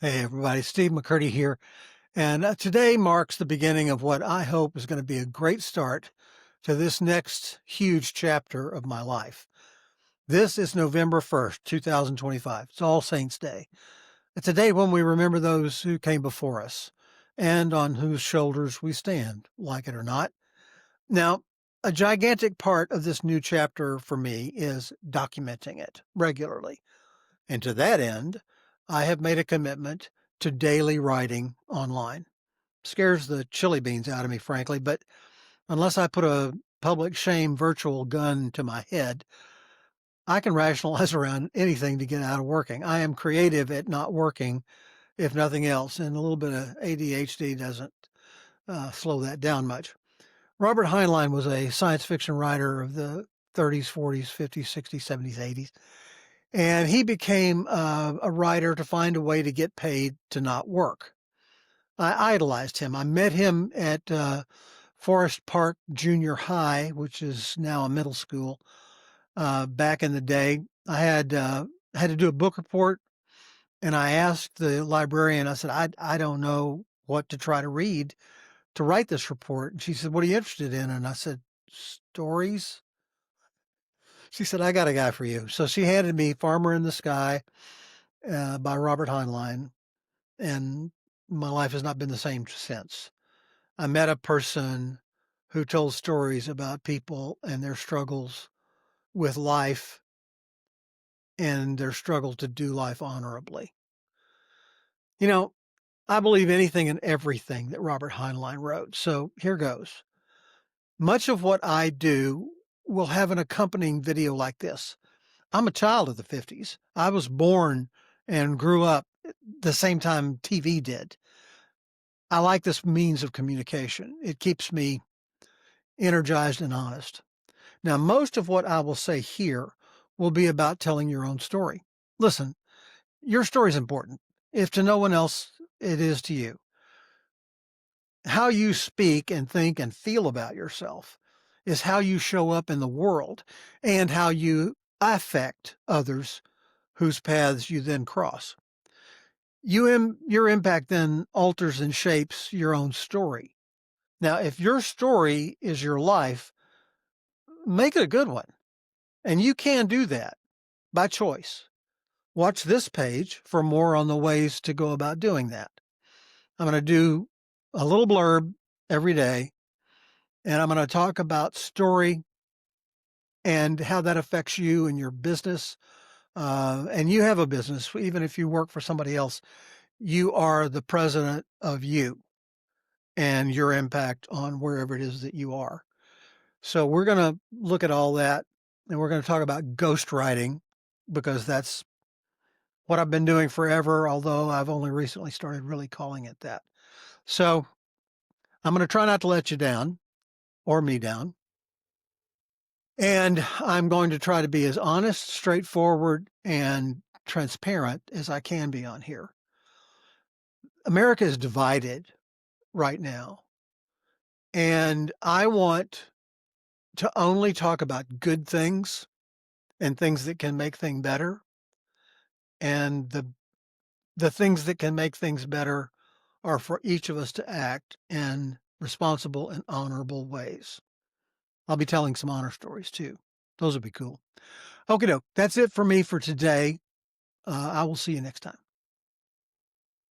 Hey everybody, Steve McCurdy here. And today marks the beginning of what I hope is going to be a great start to this next huge chapter of my life. This is November 1st, 2025. It's All Saints Day. It's a day when we remember those who came before us and on whose shoulders we stand, like it or not. Now, a gigantic part of this new chapter for me is documenting it regularly. And to that end, I have made a commitment to daily writing online. Scares the chili beans out of me, frankly, but unless I put a public shame virtual gun to my head, I can rationalize around anything to get out of working. I am creative at not working, if nothing else, and a little bit of ADHD doesn't slow that down much. Robert Heinlein was a science fiction writer of the 30s, 40s, 50s, 60s, 70s, 80s. And he became a writer to find a way to get paid to not work. I idolized him. I met him at Forest Park Junior High, which is now a middle school. Back in the day, I had to do a book report, and I asked the librarian. I said, "I don't know what to try to read to write this report." And she said, "What are you interested in?" And I said, "Stories." She said, "I got a guy for you." So she handed me Farmer in the Sky by Robert Heinlein, and my life has not been the same since. I met a person who told stories about people and their struggles with life and their struggle to do life honorably. You know, I believe anything and everything that Robert Heinlein wrote. So here goes. Much of what I do will have an accompanying video like this. I'm a child of the 50s. I was born and grew up the same time TV did. I like this means of communication. It keeps me energized and honest. Now, most of what I will say here will be about telling your own story. Listen, your story is important. If to no one else, it is to you. How you speak and think and feel about yourself is how you show up in the world and how you affect others whose paths you then cross. Your impact then alters and shapes your own story. Now, if your story is your life, make it a good one. And you can do that by choice. Watch this page for more on the ways to go about doing that. I'm going to do a little blurb every day, and I'm going to talk about story and how that affects you and your business. And you have a business, even if you work for somebody else, you are the president of you and your impact on wherever it is that you are. So we're going to look at all that, and we're going to talk about ghostwriting because that's what I've been doing forever, although I've only recently started really calling it that. So I'm going to try not to let you down or me down. And I'm going to try to be as honest, straightforward, and transparent as I can be on here. America is divided right now. And I want to only talk about good things and things that can make things better. And the things that can make things better are for each of us to act in responsible and honorable ways. I'll be telling some honor stories too. Those would be cool. Okay, doke. That's it for me for today. I will see you next time.